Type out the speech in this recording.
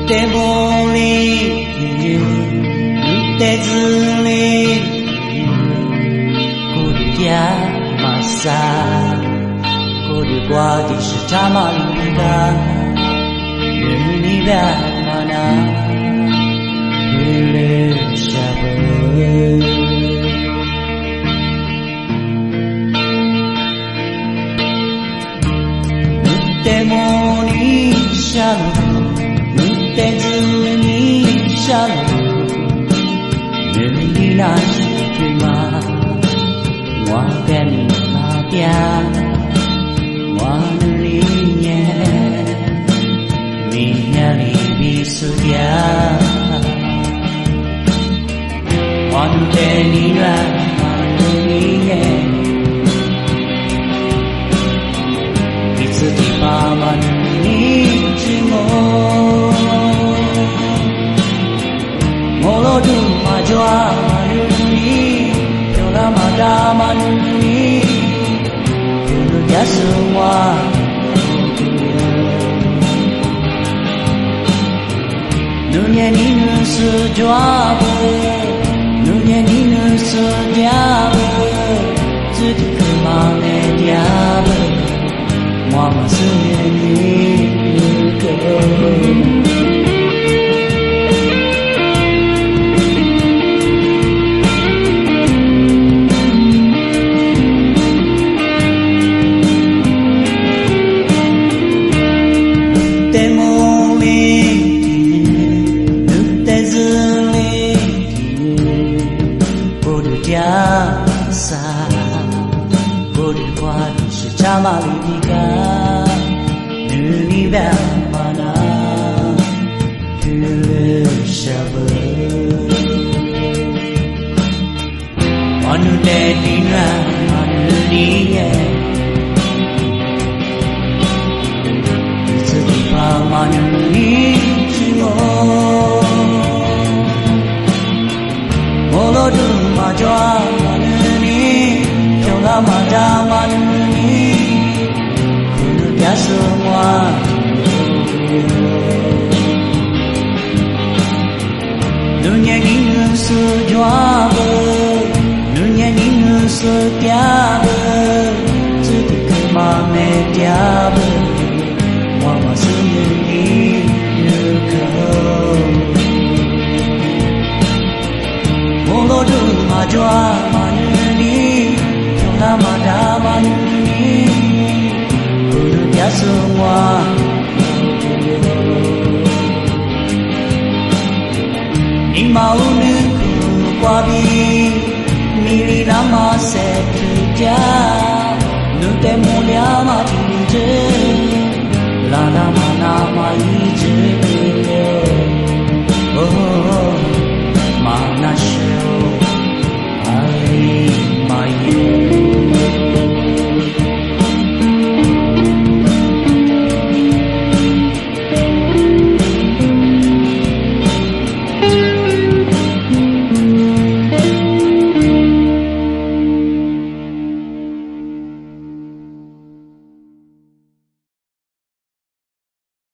te voli te zli cô được gia mà xa cô được qua thì sẽ trả mà linh ca người đi ra mà na người lệ xa bờ te moni shalom te zuni shalom người na chỉ mà ngoan kén mà tia ngoan li nhẹ mi nhà li bi su tia ngoan kén ni la li nhẹ自己把满你寂寞，莫罗杜马抓马努尼，飘拉马达马努尼，飘路加苏瓦，努年尼努斯抓不，努年尼努斯抓不，自己可马没抓不。moi mà xưa như cờ te mô mi nước te dư li cô được cha xa cô được qua sự cha mà đi ca Nuniba mana Kulushabu Manu te dina manu niye Tsudipa manu nichimo Molodu majwa manu ni Kyonga mada manu ni semua dunia ini sejauh dunia ini setiap setika kemana tiap mama sendiri kau mulut maju mana ni jangan mada mana ni semua ni mau nuku kwabi mili nama se